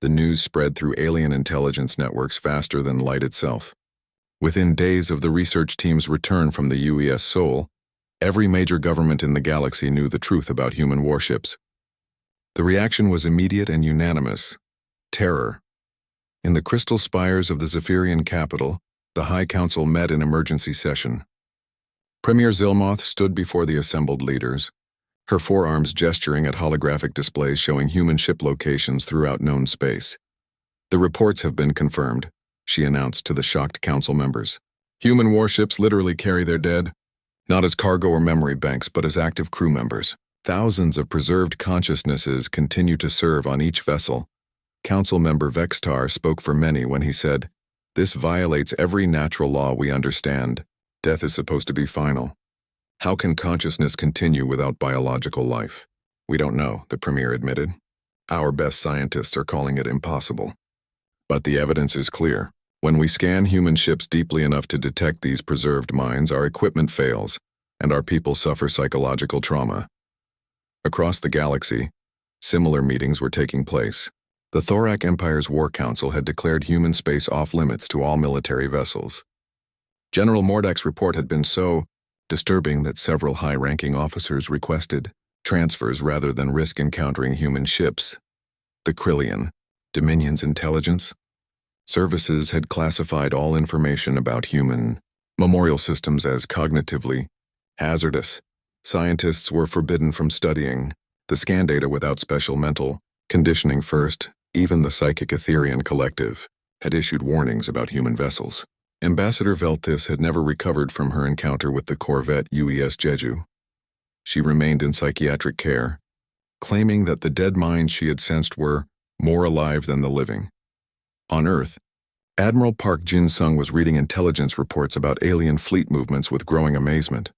The news spread through alien intelligence networks faster than light itself. Within days of the research team's return from the UES Sol, every major government in the galaxy knew the truth about human warships. The reaction was immediate and unanimous: terror. In the crystal spires of the Zephyrian capital, the High Council met in emergency session. Premier Zilmoth stood before the assembled leaders, her forearms gesturing at holographic displays showing human ship locations throughout known space. "The reports have been confirmed," she announced to the shocked council members. "Human warships literally carry their dead, not as cargo or memory banks, but as active crew members. Thousands of preserved consciousnesses continue to serve on each vessel." Council member Vextar spoke for many when he said, "This violates every natural law we understand. Death is supposed to be final. How can consciousness continue without biological life?" "We don't know," the Premier admitted. "Our best scientists are calling it impossible. But the evidence is clear. When we scan human ships deeply enough to detect these preserved minds, our equipment fails, and our people suffer psychological trauma." Across the galaxy, similar meetings were taking place. The Thorak Empire's War Council had declared human space off-limits to all military vessels. General Mordak's report had been so disturbing that several high-ranking officers requested transfers rather than risk encountering human ships. The Krillian, Dominion's intelligence services had classified all information about human memorial systems as cognitively hazardous. Scientists were forbidden from studying the scan data without special mental conditioning first. Even the Psychic Etherian Collective had issued warnings about human vessels. Ambassador Velthis had never recovered from her encounter with the corvette UES Jeju. She remained in psychiatric care, claiming that the dead minds she had sensed were more alive than the living. On Earth, Admiral Park Jin-sung was reading intelligence reports about alien fleet movements with growing amazement.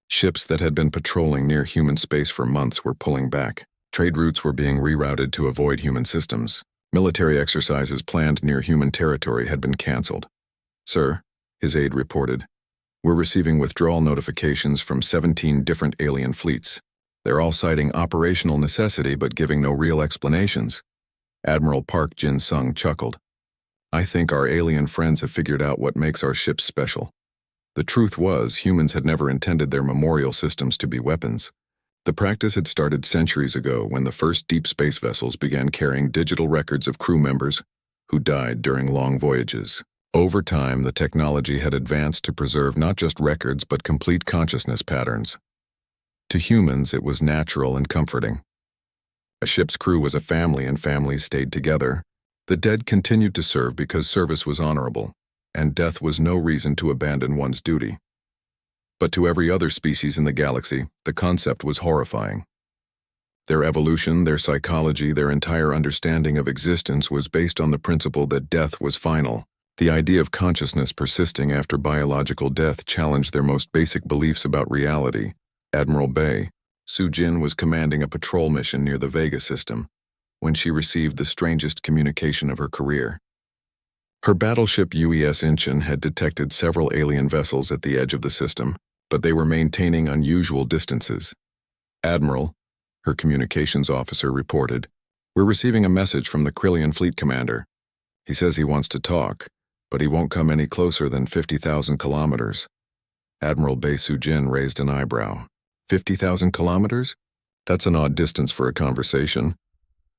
Ships that had been patrolling near human space for months were pulling back. Trade routes were being rerouted to avoid human systems. Military exercises planned near human territory had been cancelled. "Sir," his aide reported, "we're receiving withdrawal notifications from 17 different alien fleets. They're all citing operational necessity but giving no real explanations." Admiral Park Jin-sung chuckled. "I think our alien friends have figured out what makes our ships special." The truth was, humans had never intended their memorial systems to be weapons. The practice had started centuries ago when the first deep space vessels began carrying digital records of crew members who died during long voyages. Over time, the technology had advanced to preserve not just records but complete consciousness patterns. To humans, it was natural and comforting. A ship's crew was a family and families stayed together. The dead continued to serve because service was honorable, and death was no reason to abandon one's duty. But to every other species in the galaxy, the concept was horrifying. Their evolution, their psychology, their entire understanding of existence was based on the principle that death was final. The idea of consciousness persisting after biological death challenged their most basic beliefs about reality. Admiral Bei Su-jin was commanding a patrol mission near the Vega system when she received the strangest communication of her career. Her battleship UES Incheon had detected several alien vessels at the edge of the system, but they were maintaining unusual distances. "Admiral," her communications officer reported, "we're receiving a message from the Krillian fleet commander. He says he wants to talk, but he won't come any closer than 50,000 kilometers." Admiral Bei Su-jin raised an eyebrow. 50,000 kilometers? That's an odd distance for a conversation.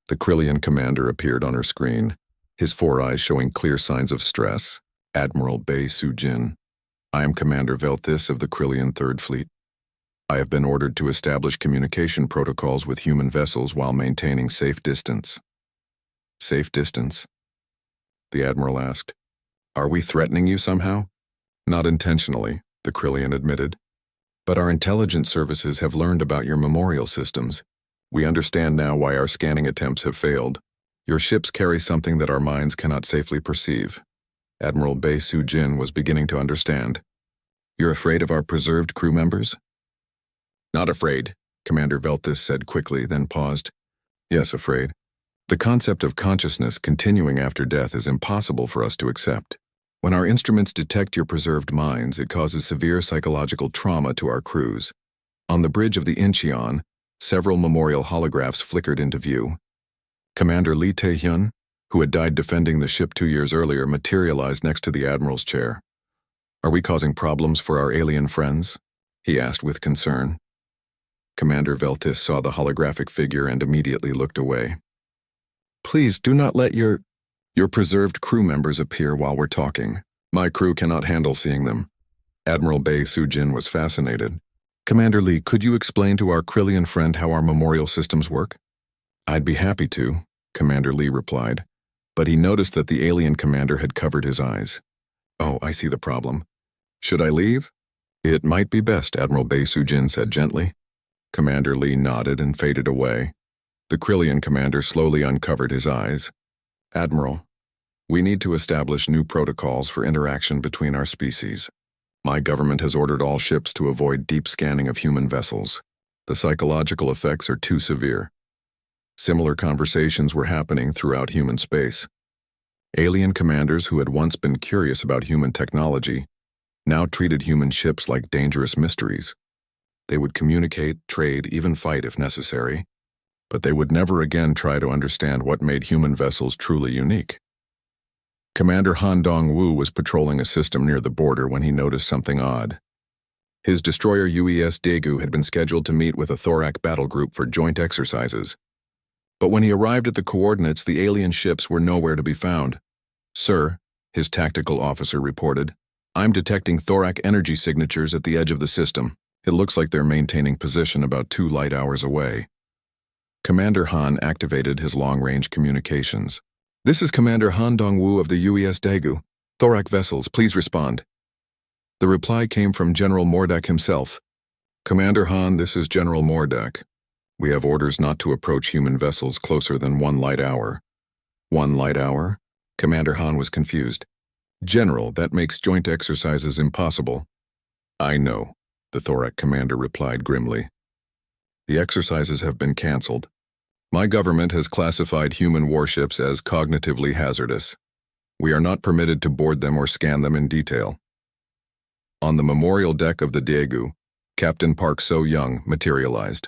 The Krillian commander appeared on her screen, his four eyes showing clear signs of stress. "Admiral Bei Su-jin, I am Commander Velthis of the Krillian Third Fleet. I have been ordered to establish communication protocols with human vessels while maintaining safe distance." "Safe distance?" the Admiral asked. "Are we threatening you somehow?" "Not intentionally," the Krillian admitted. "But our intelligence services have learned about your memorial systems. We understand now why our scanning attempts have failed. Your ships carry something that our minds cannot safely perceive." Admiral Bei Su-jin was beginning to understand. "You're afraid of our preserved crew members?" "Not afraid," Commander Velthis said quickly, then paused. "Yes, afraid. The concept of consciousness continuing after death is impossible for us to accept. When our instruments detect your preserved minds, it causes severe psychological trauma to our crews." On the bridge of the Incheon, several memorial holographs flickered into view. Commander Lee Tae-hyun, who had died defending the ship 2 years earlier, materialized next to the admiral's chair. "Are we causing problems for our alien friends?" he asked with concern. Commander Veltis saw the holographic figure and immediately looked away. "Please do not let your preserved crew members appear while we're talking. My crew cannot handle seeing them." Admiral Bei Sujin was fascinated. "Commander Lee, could you explain to our Krillian friend how our memorial systems work?" "I'd be happy to," Commander Lee replied, but he noticed that the alien commander had covered his eyes. "Oh, I see the problem. Should I leave?" "It might be best," Admiral Bei Sujin said gently. Commander Lee nodded and faded away. The Krillian commander slowly uncovered his eyes. "Admiral, we need to establish new protocols for interaction between our species. My government has ordered all ships to avoid deep scanning of human vessels. The psychological effects are too severe." Similar conversations were happening throughout human space. Alien commanders who had once been curious about human technology now treated human ships like dangerous mysteries. They would communicate, trade, even fight if necessary, but they would never again try to understand what made human vessels truly unique. Commander Han Dong-Wu was patrolling a system near the border when he noticed something odd. His destroyer UES Daegu had been scheduled to meet with a Thorak battle group for joint exercises. But when he arrived at the coordinates, the alien ships were nowhere to be found. "Sir," his tactical officer reported, "I'm detecting Thorak energy signatures at the edge of the system. It looks like they're maintaining position about 2 light hours away." Commander Han activated his long-range communications. "This is Commander Han Dong-Wu of the UES Daegu. Thorak vessels, please respond." The reply came from General Mordak himself. "Commander Han, this is General Mordak. We have orders not to approach human vessels closer than 1 light hour." 1 light hour? Commander Han was confused. "General, that makes joint exercises impossible." "I know," the Thorak commander replied grimly. "The exercises have been cancelled. My government has classified human warships as cognitively hazardous. We are not permitted to board them or scan them in detail." On the memorial deck of the Daegu, Captain Park So-young materialized.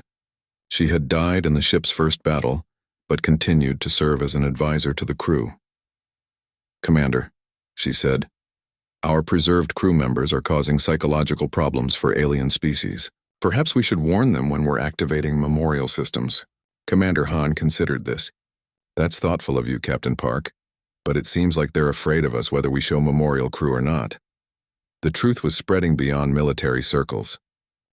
She had died in the ship's first battle, but continued to serve as an advisor to the crew. "Commander," she said, "our preserved crew members are causing psychological problems for alien species. Perhaps we should warn them when we're activating memorial systems." Commander Han considered this. "That's thoughtful of you, Captain Park, but it seems like they're afraid of us whether we show memorial crew or not." The truth was spreading beyond military circles.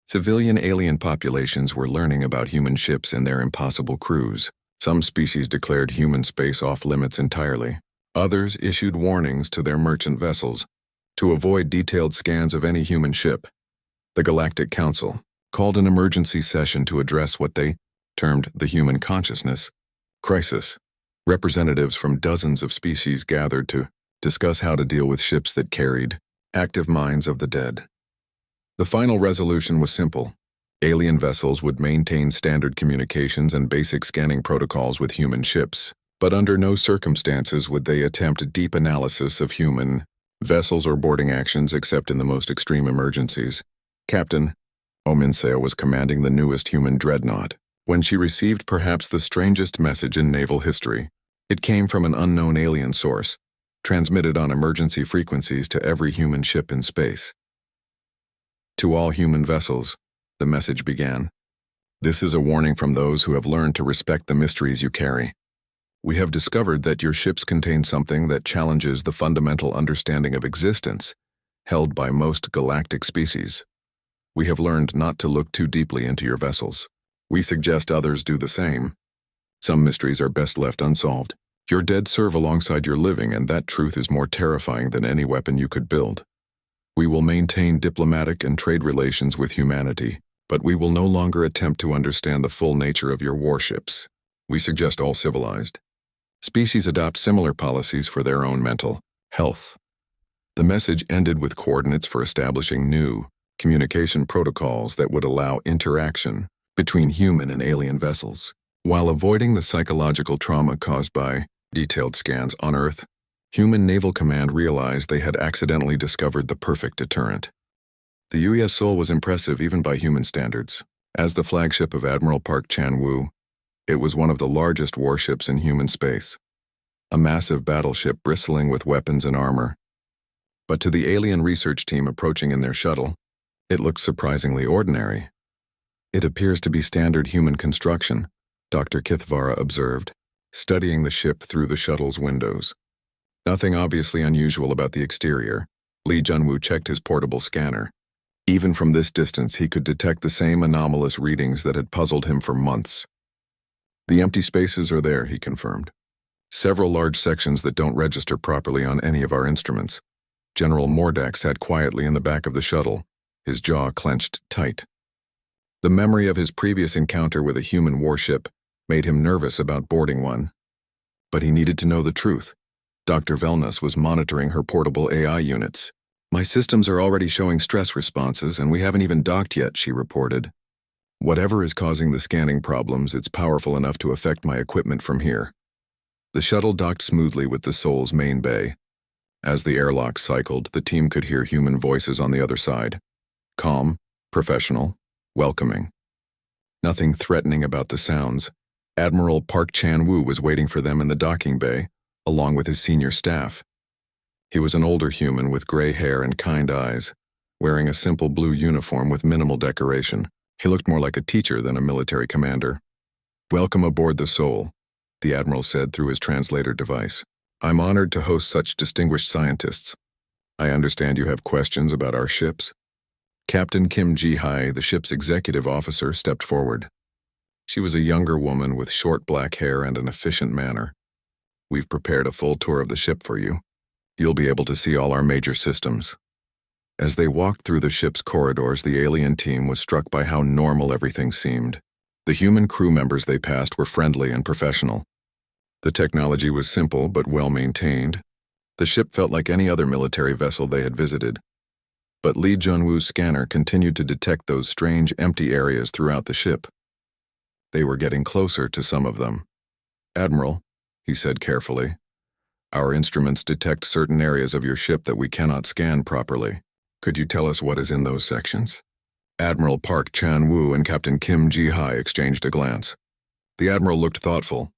Civilian alien populations were learning about human ships and their impossible crews. Some species declared human space off limits entirely. Others issued warnings to their merchant vessels to avoid detailed scans of any human ship. The Galactic Council called an emergency session to address what they termed the human consciousness crisis. Representatives from dozens of species gathered to discuss how to deal with ships that carried active minds of the dead. The final resolution was simple. Alien vessels would maintain standard communications and basic scanning protocols with human ships, but under no circumstances would they attempt deep analysis of human vessels or boarding actions except in the most extreme emergencies. Captain Ominseo was commanding the newest human dreadnought when she received perhaps the strangest message in naval history. It came from an unknown alien source, transmitted on emergency frequencies to every human ship in space. "To all human vessels," the message began. "This is a warning from those who have learned to respect the mysteries you carry. We have discovered that your ships contain something that challenges the fundamental understanding of existence held by most galactic species. We have learned not to look too deeply into your vessels. We suggest others do the same. Some mysteries are best left unsolved. Your dead serve alongside your living, and that truth is more terrifying than any weapon you could build. We will maintain diplomatic and trade relations with humanity, but we will no longer attempt to understand the full nature of your warships. We suggest all civilized species adopt similar policies for their own mental health." The message ended with coordinates for establishing new communication protocols that would allow interaction between human and alien vessels, while avoiding the psychological trauma caused by detailed scans on Earth. Human Naval Command realized they had accidentally discovered the perfect deterrent. The UES Seoul was impressive even by human standards. As the flagship of Admiral Park Chan-woo, it was one of the largest warships in human space. a massive battleship bristling with weapons and armor. But to the alien research team approaching in their shuttle, it looked surprisingly ordinary. It appears to be standard human construction, Dr. Kithvara observed, studying the ship through the shuttle's windows. Nothing obviously unusual about the exterior. Lee Junwoo checked his portable scanner. Even from this distance, he could detect the same anomalous readings that had puzzled him for months. The empty spaces are there, he confirmed. Several large sections that don't register properly on any of our instruments. General Mordak sat quietly in the back of the shuttle, his jaw clenched tight. The memory of his previous encounter with a human warship made him nervous about boarding one. But he needed to know the truth. Dr. Velnus was monitoring her portable AI units. My systems are already showing stress responses, and we haven't even docked yet, she reported. Whatever is causing the scanning problems, it's powerful enough to affect my equipment from here. The shuttle docked smoothly with the Sol's main bay. As the airlock cycled, the team could hear human voices on the other side. Calm, professional, welcoming. Nothing threatening about the sounds. Admiral Park Chan-woo was waiting for them in the docking bay, along with his senior staff. He was an older human with gray hair and kind eyes, wearing a simple blue uniform with minimal decoration. He looked more like a teacher than a military commander. "Welcome aboard the Sol," the admiral said through his translator device. "I'm honored to host such distinguished scientists. I understand you have questions about our ships." Captain Kim Ji-hai, the ship's executive officer, stepped forward. She was a younger woman with short black hair and an efficient manner. "We've prepared a full tour of the ship for you. You'll be able to see all our major systems." As they walked through the ship's corridors, the alien team was struck by how normal everything seemed. The human crew members they passed were friendly and professional. The technology was simple but well-maintained. The ship felt like any other military vessel they had visited. But Lee Junwoo's scanner continued to detect those strange empty areas throughout the ship. They were getting closer to some of them. "Admiral," he said carefully, "our instruments detect certain areas of your ship that we cannot scan properly. Could you tell us what is in those sections?" Admiral Park Chan-woo and Captain Kim Ji-hai exchanged a glance. The admiral looked thoughtful.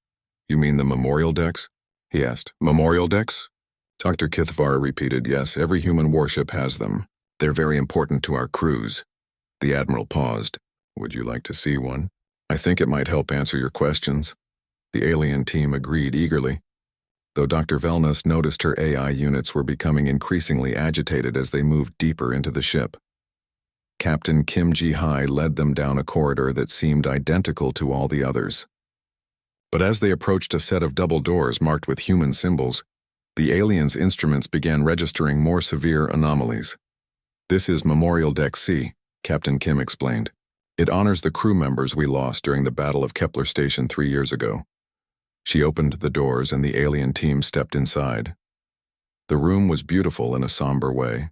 "You mean the memorial decks?" he asked. "Memorial decks?" Dr. Kithvara repeated, "Yes, every human warship has them. They're very important to our crews." The admiral paused. "Would you like to see one? I think it might help answer your questions." The alien team agreed eagerly, though Dr. Velnus noticed her AI units were becoming increasingly agitated as they moved deeper into the ship. Captain Kim Ji-hai led them down a corridor that seemed identical to all the others. But as they approached a set of double doors marked with human symbols, the aliens' instruments began registering more severe anomalies. "This is Memorial Deck C," Captain Kim explained. "It honors the crew members we lost during the Battle of Kepler Station 3 years ago." She opened the doors and the alien team stepped inside. The room was beautiful in a somber way.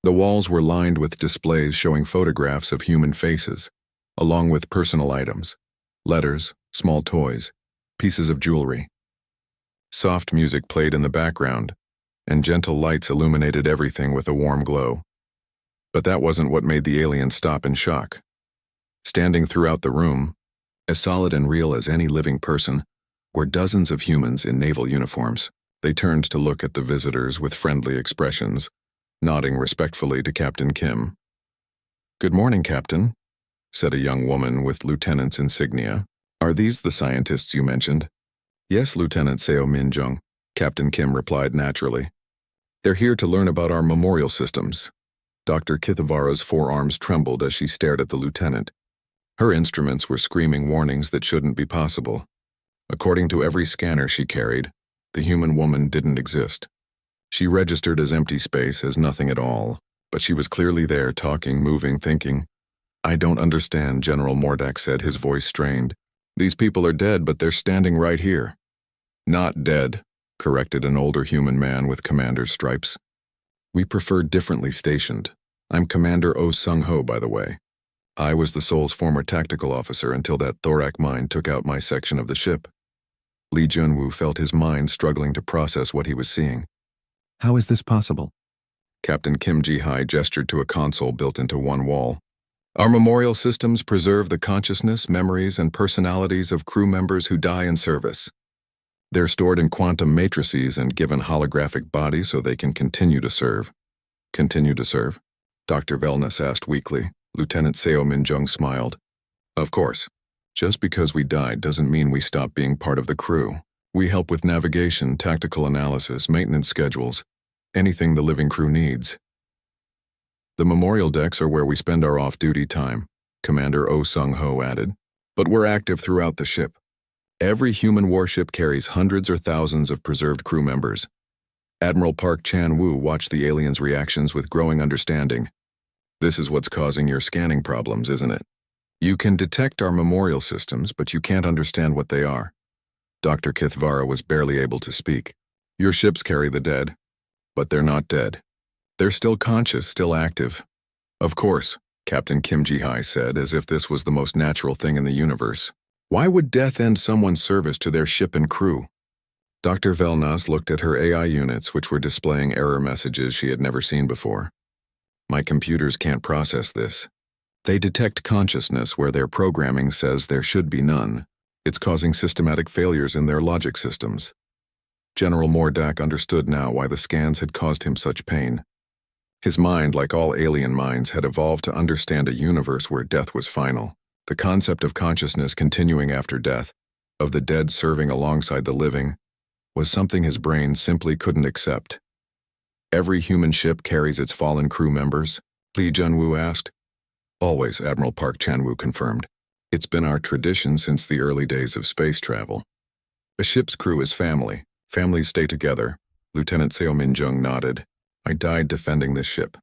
The walls were lined with displays showing photographs of human faces, along with personal items, letters, small toys, pieces of jewelry. Soft music played in the background, and gentle lights illuminated everything with a warm glow. But that wasn't what made the aliens stop in shock. Standing throughout the room, as solid and real as any living person, were dozens of humans in naval uniforms. They turned to look at the visitors with friendly expressions, nodding respectfully to Captain Kim. "Good morning, Captain," said a young woman with lieutenant's insignia. "Are these the scientists you mentioned?" "Yes, Lieutenant Seo Min-jung," Captain Kim replied naturally. "They're here to learn about our memorial systems." Dr. Kithvara's forearms trembled as she stared at the lieutenant. Her instruments were screaming warnings that shouldn't be possible. According to every scanner she carried, the human woman didn't exist. She registered as empty space, as nothing at all, but she was clearly there, talking, moving, thinking. "I don't understand," General Mordak said, his voice strained. "These people are dead, but they're standing right here." "Not dead," corrected an older human man with commander's stripes. "We prefer differently stationed. I'm Commander Oh Sung-ho, by the way. I was the Sol's former tactical officer until that thorac mine took out my section of the ship." Lee Junwoo felt his mind struggling to process what he was seeing. "How is this possible?" Captain Kim Ji-hai gestured to a console built into one wall. "Our memorial systems preserve the consciousness, memories, and personalities of crew members who die in service. They're stored in quantum matrices and given holographic bodies so they can continue to serve. Continue to serve? Dr. Velness asked weakly. Lieutenant Seo Min-jung smiled. Of course. Just because we died doesn't mean we stop being part of the crew. We help with navigation, tactical analysis, maintenance schedules, anything the living crew needs. The memorial decks are where we spend our off-duty time, Commander Oh Sung-ho added. But we're active throughout the ship. Every human warship carries hundreds or thousands of preserved crew members. Admiral Park Chan-woo watched the aliens' reactions with growing understanding. This is what's causing your scanning problems, isn't it? You can detect our memorial systems, but you can't understand what they are. Dr. Kithvara was barely able to speak. Your ships carry the dead, but they're not dead. They're still conscious, still active. Of course, Captain Kim Ji-hai said, as if this was the most natural thing in the universe. Why would death end someone's service to their ship and crew? Dr. Velnaz looked at her AI units, which were displaying error messages she had never seen before. My computers can't process this. They detect consciousness where their programming says there should be none. It's causing systematic failures in their logic systems. General Mordak understood now why the scans had caused him such pain. His mind, like all alien minds, had evolved to understand a universe where death was final. The concept of consciousness continuing after death, of the dead serving alongside the living, was something his brain simply couldn't accept. Every human ship carries its fallen crew members? Lee Junwoo asked. Always, Admiral Park Chan-woo confirmed. It's been our tradition since the early days of space travel. A ship's crew is family. Families stay together. Lieutenant Seo Min-jung nodded. I died defending this ship.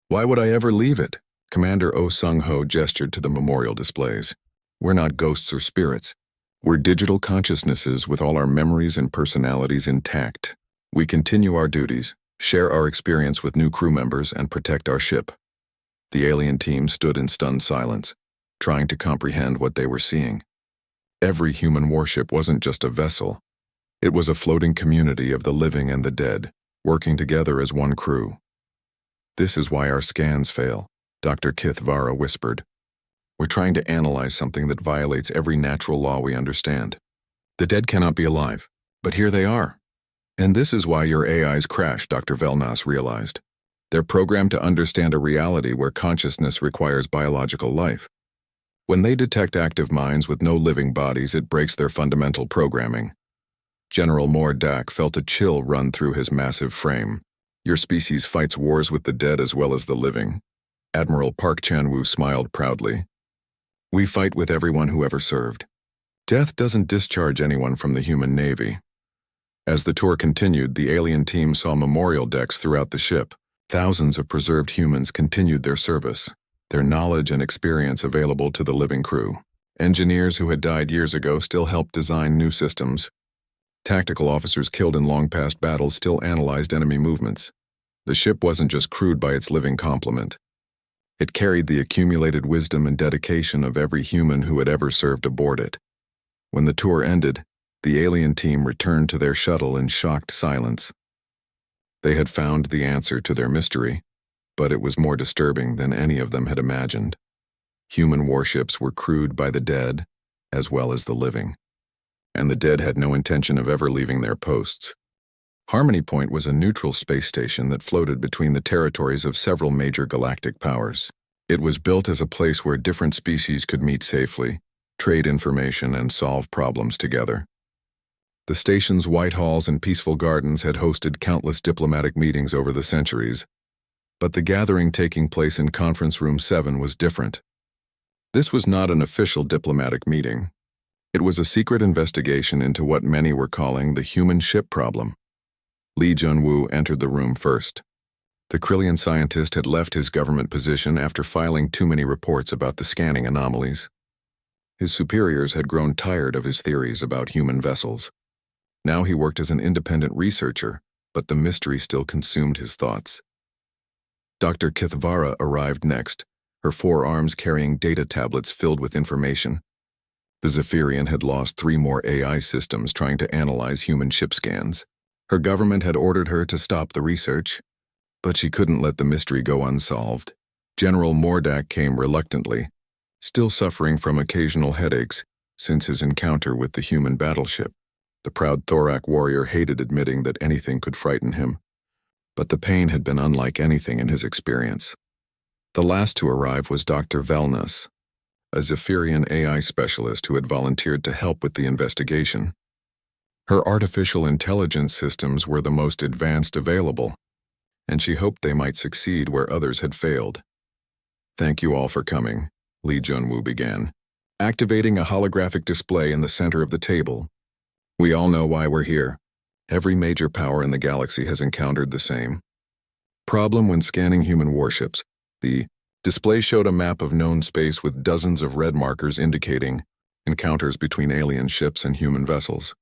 Why would I ever leave it? Commander Oh Sung-ho gestured to the memorial displays. We're not ghosts or spirits. We're digital consciousnesses with all our memories and personalities intact. We continue our duties, share our experience with new crew members, and protect our ship. The alien team stood in stunned silence, trying to comprehend what they were seeing. Every human warship wasn't just a vessel. It was a floating community of the living and the dead, working together as one crew. This is why our scans fail, Dr. Kithvara whispered. We're trying to analyze something that violates every natural law we understand. The dead cannot be alive, but here they are. And this is why your AIs crash, Dr. Velnaz realized. They're programmed to understand a reality where consciousness requires biological life. When they detect active minds with no living bodies, it breaks their fundamental programming. General Mordak felt a chill run through his massive frame. Your species fights wars with the dead as well as the living. Admiral Park Chan-woo smiled proudly. We fight with everyone who ever served. Death doesn't discharge anyone from the human navy. As the tour continued, the alien team saw memorial decks throughout the ship. Thousands of preserved humans continued their service, their knowledge and experience available to the living crew. Engineers who had died years ago still helped design new systems. Tactical officers killed in long-past battles still analyzed enemy movements. The ship wasn't just crewed by its living complement. It carried the accumulated wisdom and dedication of every human who had ever served aboard it. When the tour ended, the alien team returned to their shuttle in shocked silence. They had found the answer to their mystery, but it was more disturbing than any of them had imagined. Human warships were crewed by the dead, as well as the living. And the dead had no intention of ever leaving their posts. Harmony Point was a neutral space station that floated between the territories of several major galactic powers. It was built as a place where different species could meet safely, trade information, and solve problems together. The station's white halls and peaceful gardens had hosted countless diplomatic meetings over the centuries, but the gathering taking place in Conference Room 7 was different. This was not an official diplomatic meeting. It was a secret investigation into what many were calling the human ship problem. Lee Junwoo entered the room first. The Krillian scientist had left his government position after filing too many reports about the scanning anomalies. His superiors had grown tired of his theories about human vessels. Now he worked as an independent researcher, but the mystery still consumed his thoughts. Dr. Kithvara arrived next, her 4 arms carrying data tablets filled with information. The Zephyrian had lost 3 more AI systems trying to analyze human ship scans. Her government had ordered her to stop the research, but she couldn't let the mystery go unsolved. General Mordak came reluctantly, still suffering from occasional headaches since his encounter with the human battleship. The proud Thorak warrior hated admitting that anything could frighten him, but the pain had been unlike anything in his experience. The last to arrive was Dr. Velnus, a Zephyrian AI specialist who had volunteered to help with the investigation. Her artificial intelligence systems were the most advanced available, and she hoped they might succeed where others had failed. "Thank you all for coming," Lee Junwoo began, activating a holographic display in the center of the table. "We all know why we're here. Every major power in the galaxy has encountered the same problem when scanning human warships. The display showed a map of known space with dozens of red markers indicating encounters between alien ships and human vessels.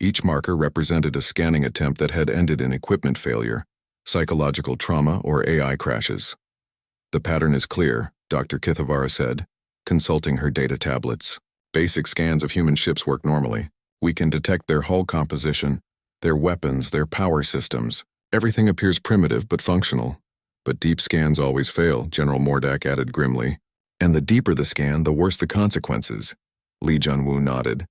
Each marker represented a scanning attempt that had ended in equipment failure, psychological trauma, or AI crashes. The pattern is clear, Dr. Kithavara said, consulting her data tablets. Basic scans of human ships work normally. We can detect their hull composition, their weapons, their power systems. Everything appears primitive but functional. But deep scans always fail, General Mordak added grimly. And the deeper the scan, the worse the consequences. Lee Junwoo nodded.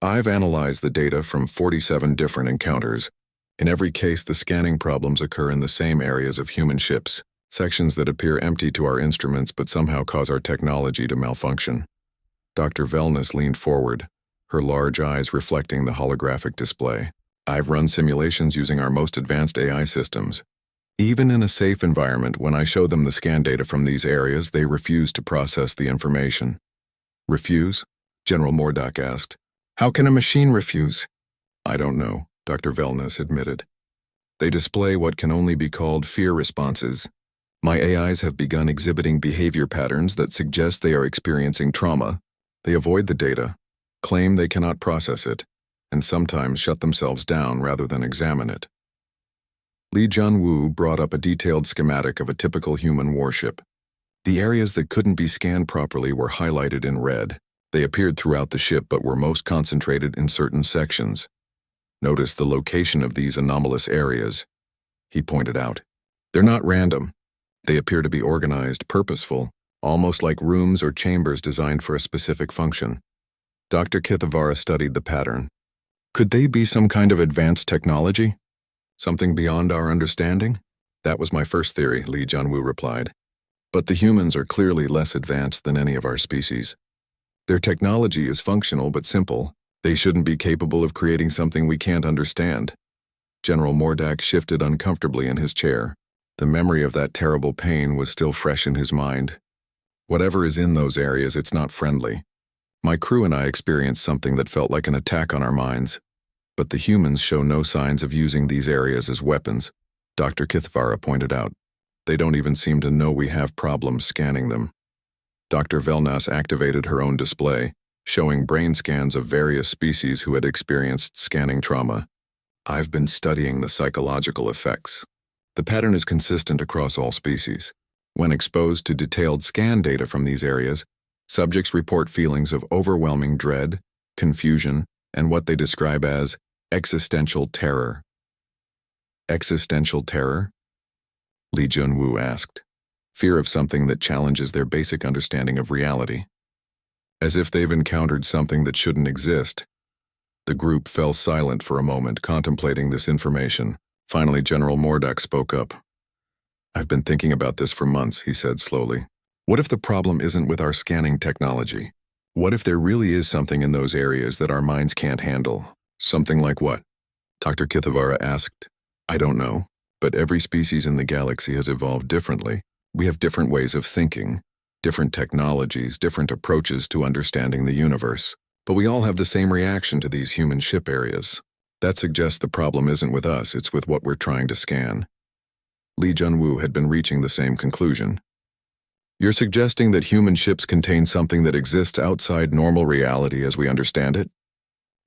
I've analyzed the data from 47 different encounters. In every case, the scanning problems occur in the same areas of human ships, sections that appear empty to our instruments but somehow cause our technology to malfunction. Dr. Velnus leaned forward, her large eyes reflecting the holographic display. I've run simulations using our most advanced AI systems. Even in a safe environment, when I show them the scan data from these areas, they refuse to process the information. Refuse? General Mordak asked. How can a machine refuse? I don't know, Dr. Velnus admitted. They display what can only be called fear responses. My AIs have begun exhibiting behavior patterns that suggest they are experiencing trauma. They avoid the data, claim they cannot process it, and sometimes shut themselves down rather than examine it. Lee Junwoo brought up a detailed schematic of a typical human warship. The areas that couldn't be scanned properly were highlighted in red. They appeared throughout the ship but were most concentrated in certain sections. Notice the location of these anomalous areas, he pointed out. They're not random. They appear to be organized, purposeful, almost like rooms or chambers designed for a specific function. Dr. Kithavara studied the pattern. Could they be some kind of advanced technology? Something beyond our understanding? That was my first theory, Lee Junwoo replied. But the humans are clearly less advanced than any of our species. Their technology is functional but simple. They shouldn't be capable of creating something we can't understand. General Mordak shifted uncomfortably in his chair. The memory of that terrible pain was still fresh in his mind. Whatever is in those areas, it's not friendly. My crew and I experienced something that felt like an attack on our minds. But the humans show no signs of using these areas as weapons, Dr. Kithavara pointed out. They don't even seem to know we have problems scanning them. Dr. Velnus activated her own display, showing brain scans of various species who had experienced scanning trauma. I've been studying the psychological effects. The pattern is consistent across all species. When exposed to detailed scan data from these areas, subjects report feelings of overwhelming dread, confusion, and what they describe as existential terror. Existential terror? Lee Junwoo asked. Fear of something that challenges their basic understanding of reality. As if they've encountered something that shouldn't exist. The group fell silent for a moment, contemplating this information. Finally, General Mordak spoke up. I've been thinking about this for months, he said slowly. What if the problem isn't with our scanning technology? What if there really is something in those areas that our minds can't handle? Something like what? Dr. Kithavara asked. I don't know, but every species in the galaxy has evolved differently. We have different ways of thinking, different technologies, different approaches to understanding the universe. But we all have the same reaction to these human ship areas. That suggests the problem isn't with us, it's with what we're trying to scan. Lee Junwoo had been reaching the same conclusion. You're suggesting that human ships contain something that exists outside normal reality as we understand it?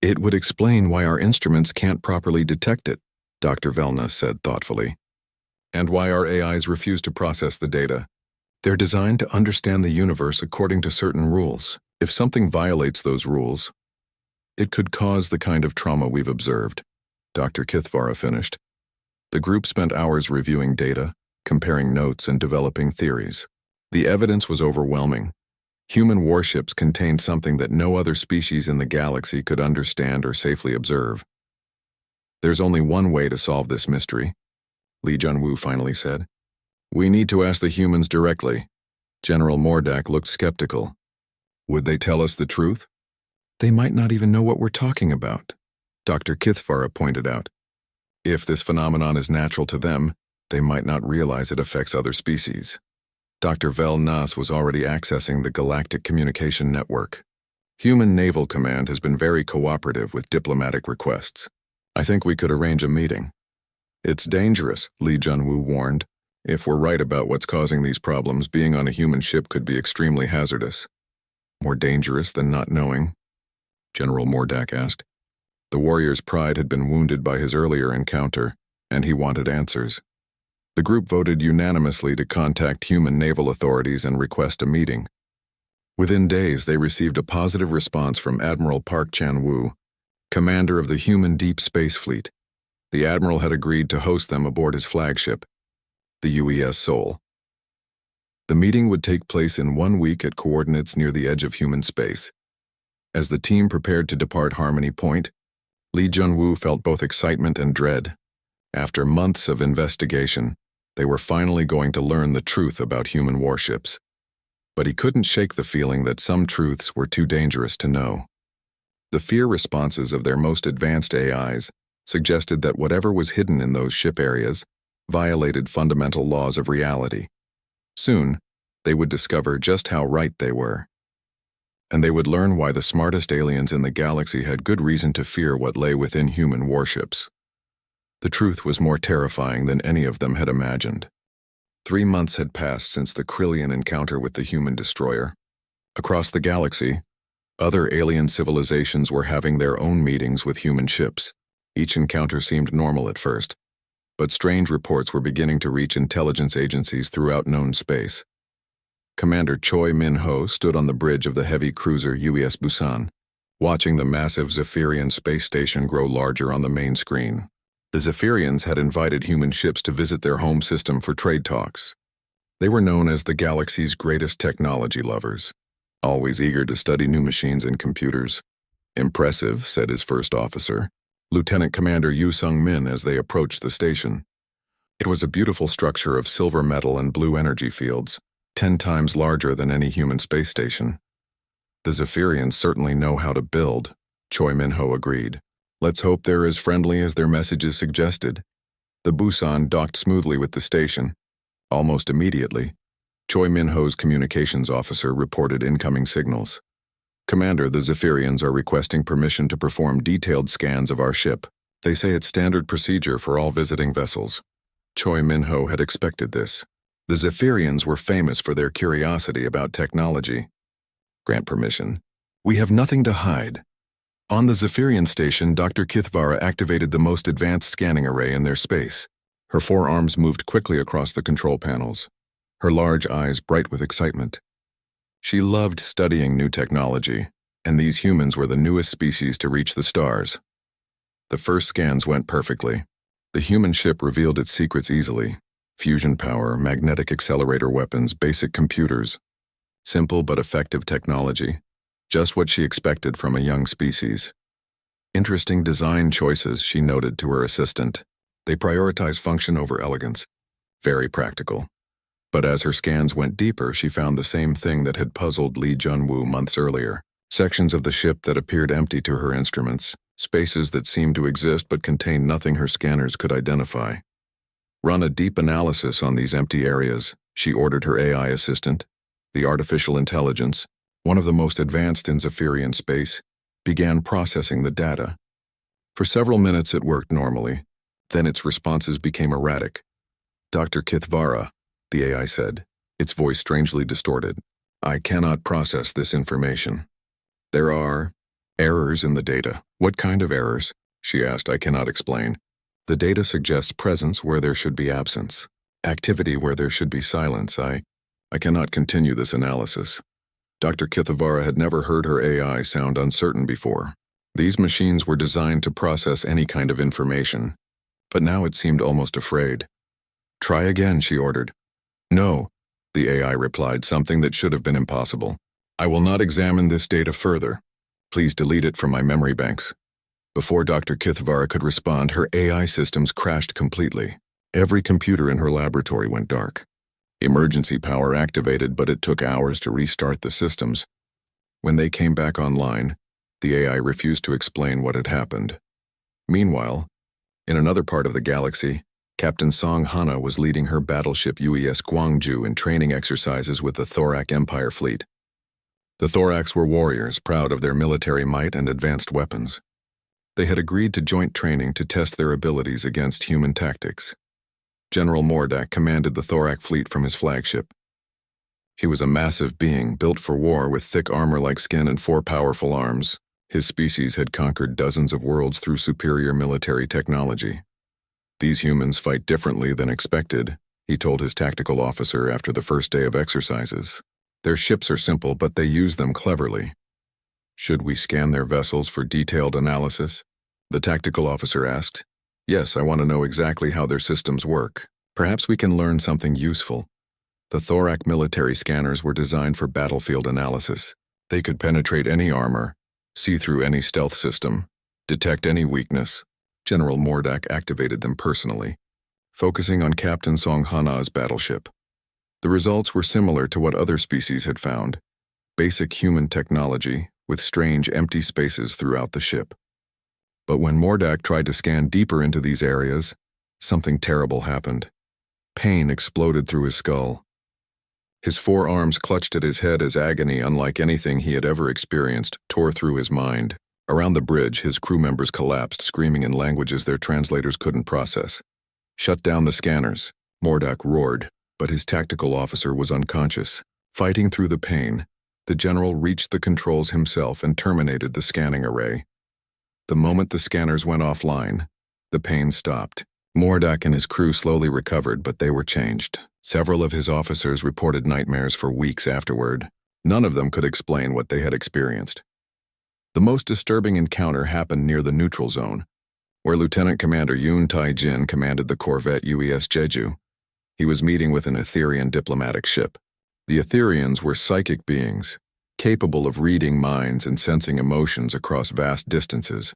It would explain why our instruments can't properly detect it, Dr. Velnus said thoughtfully. And why our AIs refuse to process the data. They're designed to understand the universe according to certain rules. If something violates those rules, it could cause the kind of trauma we've observed, Dr. Kithavara finished. The group spent hours reviewing data, comparing notes, and developing theories. The evidence was overwhelming. Human warships contained something that no other species in the galaxy could understand or safely observe. There's only one way to solve this mystery, Li Junwu finally said. We need to ask the humans directly. General Mordak looked skeptical. Would they tell us the truth? They might not even know what we're talking about, Dr. Kithvara pointed out. If this phenomenon is natural to them, they might not realize it affects other species. Dr. Vel Nas was already accessing the Galactic Communication Network. Human Naval Command has been very cooperative with diplomatic requests. I think we could arrange a meeting. It's dangerous, Li Junwu warned. If we're right about what's causing these problems, being on a human ship could be extremely hazardous. More dangerous than not knowing? General Mordak asked. The warrior's pride had been wounded by his earlier encounter, and he wanted answers. The group voted unanimously to contact human naval authorities and request a meeting. Within days, they received a positive response from Admiral Park Chan-woo, commander of the human deep space fleet. The admiral had agreed to host them aboard his flagship, the UES Seoul. The meeting would take place in 1 week at coordinates near the edge of human space. As the team prepared to depart Harmony Point, Li Junwu felt both excitement and dread. After months of investigation, they were finally going to learn the truth about human warships. But he couldn't shake the feeling that some truths were too dangerous to know. The fear responses of their most advanced AIs suggested that whatever was hidden in those ship areas violated fundamental laws of reality. Soon, they would discover just how right they were. And they would learn why the smartest aliens in the galaxy had good reason to fear what lay within human warships. The truth was more terrifying than any of them had imagined. 3 months had passed since the Krillian encounter with the human destroyer. Across the galaxy, other alien civilizations were having their own meetings with human ships. Each encounter seemed normal at first, but strange reports were beginning to reach intelligence agencies throughout known space. Commander Choi Min-ho stood on the bridge of the heavy cruiser UES Busan, watching the massive Zephyrian space station grow larger on the main screen. The Zephyrians had invited human ships to visit their home system for trade talks. They were known as the galaxy's greatest technology lovers, always eager to study new machines and computers. Impressive, said his first officer, Lieutenant Commander Yu Sung-min, as they approached the station. It was a beautiful structure of silver metal and blue energy fields, 10 times larger than any human space station. The Zephyrians certainly know how to build, Choi Min-ho agreed. Let's hope they're as friendly as their messages suggested. The Busan docked smoothly with the station. Almost immediately, Choi Min-ho's communications officer reported incoming signals. Commander, the Zephyrians are requesting permission to perform detailed scans of our ship. They say it's standard procedure for all visiting vessels. Choi Min-ho had expected this. The Zephyrians were famous for their curiosity about technology. Grant permission. We have nothing to hide. On the Zephyrian station, Dr. Kithvara activated the most advanced scanning array in their space. Her forearms moved quickly across the control panels, her large eyes bright with excitement. She loved studying new technology, and these humans were the newest species to reach the stars. The first scans went perfectly. The human ship revealed its secrets easily. Fusion power, magnetic accelerator weapons, basic computers. Simple but effective technology. Just what she expected from a young species. Interesting design choices, she noted to her assistant. They prioritize function over elegance. Very practical. But as her scans went deeper, she found the same thing that had puzzled Li Junwu months earlier. Sections of the ship that appeared empty to her instruments, spaces that seemed to exist but contained nothing her scanners could identify. Run a deep analysis on these empty areas, she ordered her AI assistant. The artificial intelligence, one of the most advanced in Zephyrian space, began processing the data. For several minutes it worked normally. Then its responses became erratic. Dr. Kithvara, the AI said, its voice strangely distorted. I cannot process this information. There are errors in the data. What kind of errors? She asked. I cannot explain. The data suggests presence where there should be absence, activity where there should be silence. I cannot continue this analysis. Dr. Kithvara had never heard her AI sound uncertain before. These machines were designed to process any kind of information, but now it seemed almost afraid. Try again, she ordered. No, the AI replied, something that should have been impossible. I will not examine this data further. Please delete it from my memory banks. Before Dr. Kithvara could respond, her AI systems crashed completely. Every computer in her laboratory went dark. Emergency power activated, but it took hours to restart the systems. When they came back online, the AI refused to explain what had happened. Meanwhile, in another part of the galaxy, Captain Song Hana was leading her battleship UES Gwangju in training exercises with the Thorak Empire fleet. The Thoraks were warriors, proud of their military might and advanced weapons. They had agreed to joint training to test their abilities against human tactics. General Mordak commanded the Thorak fleet from his flagship. He was a massive being, built for war with thick armor-like skin and 4 powerful arms. His species had conquered dozens of worlds through superior military technology. These humans fight differently than expected, he told his tactical officer after the first day of exercises. Their ships are simple, but they use them cleverly. Should we scan their vessels for detailed analysis? The tactical officer asked. Yes, I want to know exactly how their systems work. Perhaps we can learn something useful. The Thorak military scanners were designed for battlefield analysis. They could penetrate any armor, see through any stealth system, detect any weakness. General Mordak activated them personally, focusing on Captain Song Hana's battleship. The results were similar to what other species had found: basic human technology with strange empty spaces throughout the ship. But when Mordak tried to scan deeper into these areas, something terrible happened. Pain exploded through his skull. His 4 arms clutched at his head as agony, unlike anything he had ever experienced, tore through his mind. Around the bridge, his crew members collapsed, screaming in languages their translators couldn't process. Shut down the scanners, Mordak roared, but his tactical officer was unconscious. Fighting through the pain, the general reached the controls himself and terminated the scanning array. The moment the scanners went offline, the pain stopped. Mordak and his crew slowly recovered, but they were changed. Several of his officers reported nightmares for weeks afterward. None of them could explain what they had experienced. The most disturbing encounter happened near the neutral zone, where Lieutenant Commander Yoon Tai-jin commanded the corvette UES Jeju. He was meeting with an Etherian diplomatic ship. The Etherians were psychic beings, capable of reading minds and sensing emotions across vast distances.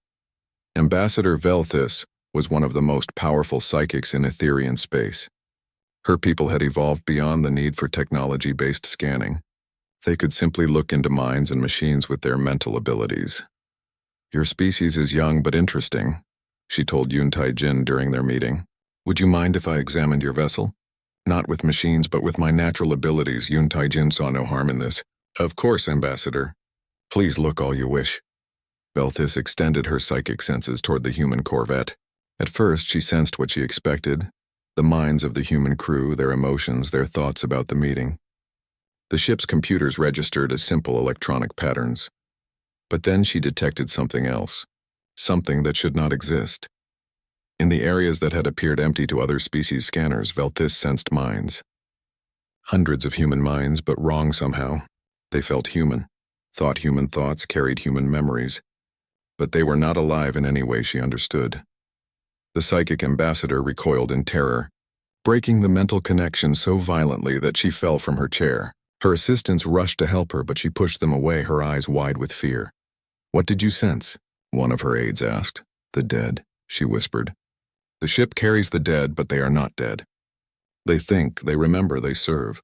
Ambassador Velthis was one of the most powerful psychics in Etherian space. Her people had evolved beyond the need for technology-based scanning. They could simply look into minds and machines with their mental abilities. Your species is young but interesting, she told Yoon Tai-jin during their meeting. Would you mind if I examined your vessel? Not with machines, but with my natural abilities. Yoon Tai-jin saw no harm in this. Of course, Ambassador. Please look all you wish. Velthis extended her psychic senses toward the human corvette. At first, she sensed what she expected: the minds of the human crew, their emotions, their thoughts about the meeting. The ship's computers registered as simple electronic patterns. But then she detected something else, something that should not exist. In the areas that had appeared empty to other species scanners, Velthis sensed minds. Hundreds of human minds, but wrong somehow. They felt human, thought human thoughts, carried human memories. But they were not alive in any way she understood. The psychic ambassador recoiled in terror, breaking the mental connection so violently that she fell from her chair. Her assistants rushed to help her, but she pushed them away, her eyes wide with fear. What did you sense? One of her aides asked. The dead, she whispered. The ship carries the dead, but they are not dead. They think, they remember, they serve.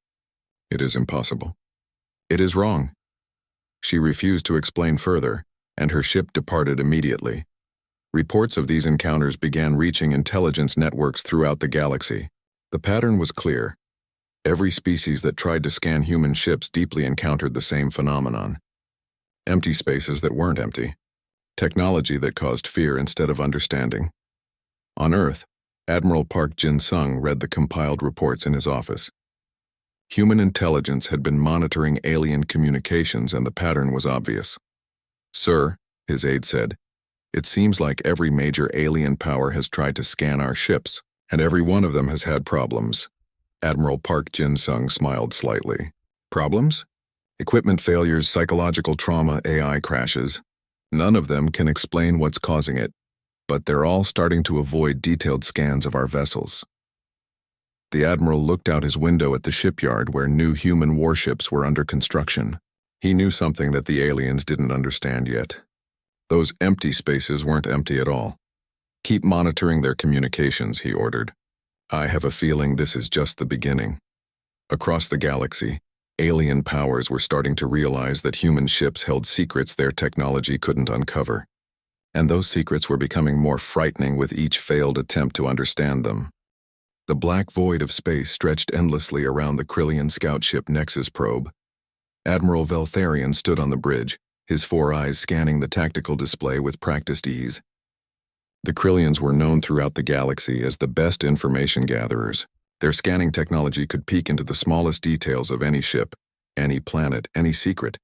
It is impossible. It is wrong. She refused to explain further, and her ship departed immediately. Reports of these encounters began reaching intelligence networks throughout the galaxy. The pattern was clear. Every species that tried to scan human ships deeply encountered the same phenomenon. Empty spaces that weren't empty. Technology that caused fear instead of understanding. On Earth, Admiral Park Jin-sung read the compiled reports in his office. Human intelligence had been monitoring alien communications, and the pattern was obvious. Sir, his aide said, it seems like every major alien power has tried to scan our ships, and every one of them has had problems. Admiral Park Jin-sung smiled slightly. Problems? Equipment failures, psychological trauma, AI crashes. None of them can explain what's causing it, but they're all starting to avoid detailed scans of our vessels. The Admiral looked out his window at the shipyard where new human warships were under construction. He knew something that the aliens didn't understand yet. Those empty spaces weren't empty at all. Keep monitoring their communications, he ordered. I have a feeling this is just the beginning. Across the galaxy, alien powers were starting to realize that human ships held secrets their technology couldn't uncover. And those secrets were becoming more frightening with each failed attempt to understand them. The black void of space stretched endlessly around the Krillian scout ship Nexus probe. Admiral Veltharion stood on the bridge, his 4 eyes scanning the tactical display with practiced ease. The Krillians were known throughout the galaxy as the best information gatherers. Their scanning technology could peek into the smallest details of any ship, any planet, any secret.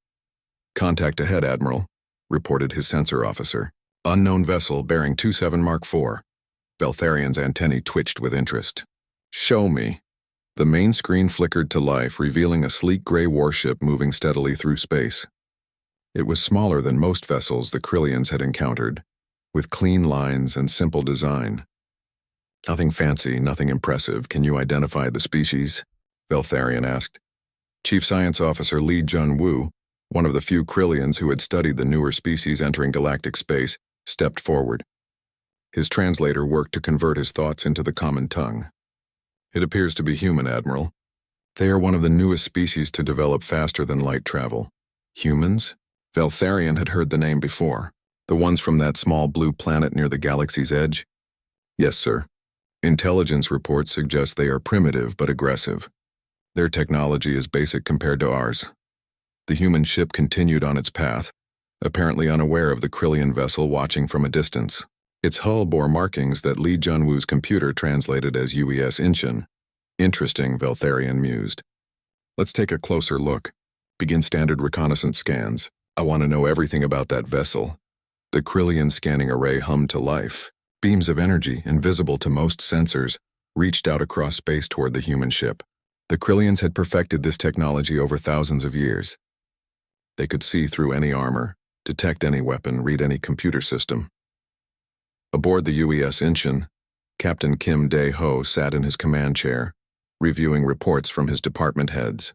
Contact ahead, Admiral, reported his sensor officer. Unknown vessel bearing 27 Mark IV. Veltharion's antennae twitched with interest. Show me. The main screen flickered to life, revealing a sleek gray warship moving steadily through space. It was smaller than most vessels the Krillians had encountered, with clean lines and simple design. Nothing fancy, nothing impressive. Can you identify the species? Veltharion asked. Chief Science Officer Lee Jun-woo, one of the few Krillians who had studied the newer species entering galactic space, stepped forward. His translator worked to convert his thoughts into the common tongue. It appears to be human, Admiral. They are one of the newest species to develop faster than light travel. Humans? Veltharion had heard the name before. The ones from that small blue planet near the galaxy's edge? Yes, sir. Intelligence reports suggest they are primitive but aggressive. Their technology is basic compared to ours. The human ship continued on its path, apparently unaware of the Krillian vessel watching from a distance. Its hull bore markings that Lee Jun-woo's computer translated as UES Incheon. Interesting, Veltharion mused. Let's take a closer look. Begin standard reconnaissance scans. I want to know everything about that vessel. The Krillian scanning array hummed to life. Beams of energy, invisible to most sensors, reached out across space toward the human ship. The Krillians had perfected this technology over thousands of years. They could see through any armor, detect any weapon, read any computer system. Aboard the UES Incheon, Captain Kim Dae-ho sat in his command chair, reviewing reports from his department heads.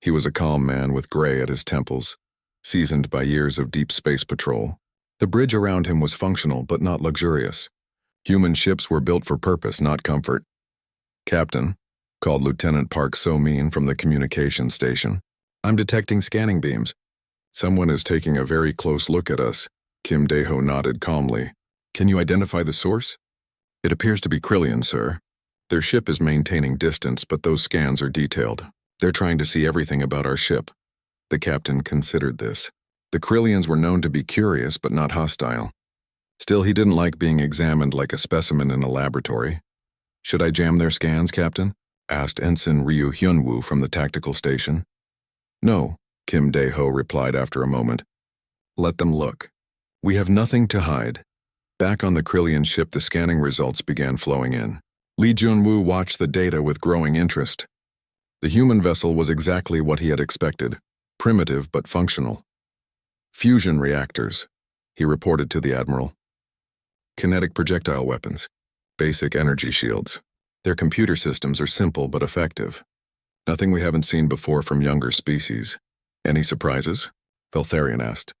He was a calm man with gray at his temples, seasoned by years of deep space patrol. The bridge around him was functional but not luxurious. Human ships were built for purpose, not comfort. Captain, called Lieutenant Park So-min from the communications station. I'm detecting scanning beams. Someone is taking a very close look at us. Kim Dae-ho nodded calmly. Can you identify the source? It appears to be Krillian, sir. Their ship is maintaining distance, but those scans are detailed. They're trying to see everything about our ship. The captain considered this. The Krillians were known to be curious but not hostile. Still, he didn't like being examined like a specimen in a laboratory. Should I jam their scans, Captain? Asked Ensign Ryu Hyunwoo from the tactical station. No, Kim Dae-ho replied after a moment. Let them look. We have nothing to hide. Back on the Krillian ship, the scanning results began flowing in. Lee Jun-woo watched the data with growing interest. The human vessel was exactly what he had expected, primitive but functional. Fusion reactors, he reported to the Admiral. Kinetic projectile weapons, basic energy shields. Their computer systems are simple but effective. Nothing we haven't seen before from younger species. Any surprises? Veltharion asked.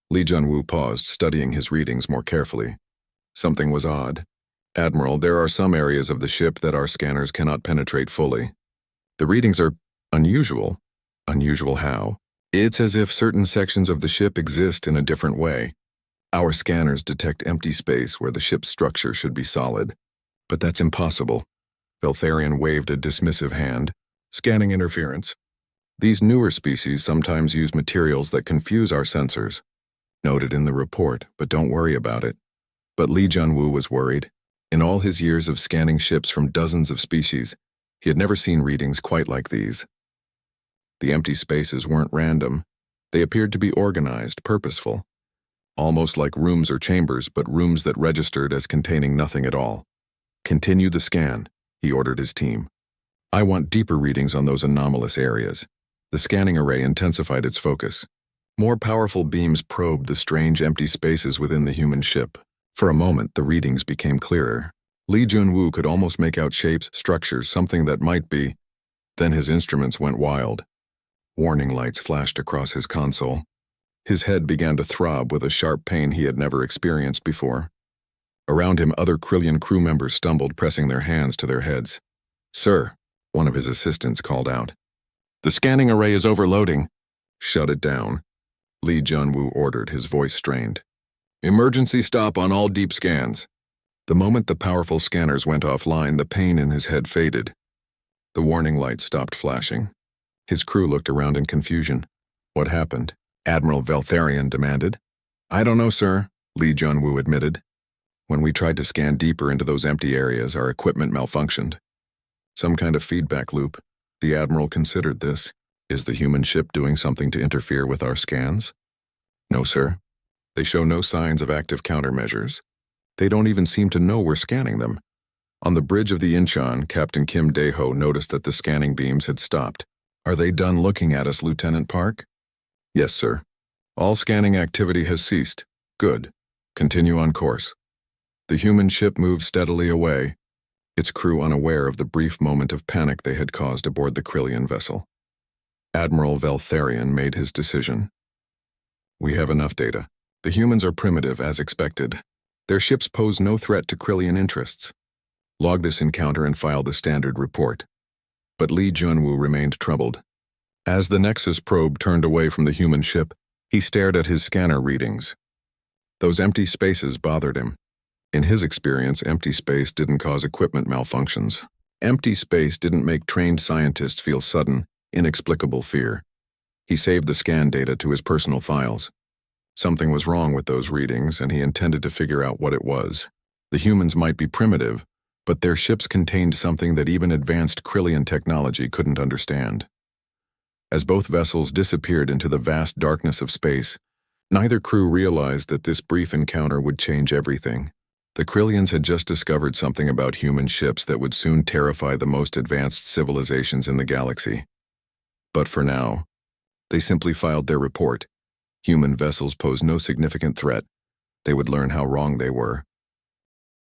Lee Jun-woo paused, studying his readings more carefully. Something was odd. Admiral, there are some areas of the ship that our scanners cannot penetrate fully. The readings are unusual. Unusual how? It's as if certain sections of the ship exist in a different way. Our scanners detect empty space where the ship's structure should be solid. But that's impossible. Veltharion waved a dismissive hand, scanning interference. These newer species sometimes use materials that confuse our sensors. Noted in the report, but don't worry about it. But Lee Jun-woo was worried. In all his years of scanning ships from dozens of species, he had never seen readings quite like these. The empty spaces weren't random. They appeared to be organized, purposeful. Almost like rooms or chambers, but rooms that registered as containing nothing at all. Continue the scan, he ordered his team. I want deeper readings on those anomalous areas. The scanning array intensified its focus. More powerful beams probed the strange empty spaces within the human ship. For a moment, the readings became clearer. Lee Jun-woo could almost make out shapes, structures, something that might be. Then his instruments went wild. Warning lights flashed across his console. His head began to throb with a sharp pain he had never experienced before. Around him, other Krillian crew members stumbled, pressing their hands to their heads. "Sir," one of his assistants called out. "The scanning array is overloading." "Shut it down," Lee Junwoo ordered, his voice strained. "Emergency stop on all deep scans." The moment the powerful scanners went offline, the pain in his head faded. The warning lights stopped flashing. His crew looked around in confusion. "What happened?" Admiral Veltharian demanded. "I don't know, sir," Lee Junwoo admitted. "When we tried to scan deeper into those empty areas, our equipment malfunctioned." Some kind of feedback loop. The Admiral considered this. Is the human ship doing something to interfere with our scans? "No, sir. They show no signs of active countermeasures. They don't even seem to know we're scanning them." On the bridge of the Incheon, Captain Kim Dae-ho noticed that the scanning beams had stopped. "Are they done looking at us, Lieutenant Park?" "Yes, sir. All scanning activity has ceased." "Good. Continue on course." The human ship moved steadily away, its crew unaware of the brief moment of panic they had caused aboard the Krillian vessel. Admiral Veltharian made his decision. "We have enough data. The humans are primitive, as expected. Their ships pose no threat to Krillian interests. Log this encounter and file the standard report." But Lee Junwoo remained troubled. As the Nexus probe turned away from the human ship, he stared at his scanner readings. Those empty spaces bothered him. In his experience, empty space didn't cause equipment malfunctions. Empty space didn't make trained scientists feel sudden, inexplicable fear. He saved the scan data to his personal files. Something was wrong with those readings, and he intended to figure out what it was. The humans might be primitive, but their ships contained something that even advanced Krillian technology couldn't understand. As both vessels disappeared into the vast darkness of space, neither crew realized that this brief encounter would change everything. The Krillians had just discovered something about human ships that would soon terrify the most advanced civilizations in the galaxy. But for now, they simply filed their report. Human vessels pose no significant threat. They would learn how wrong they were.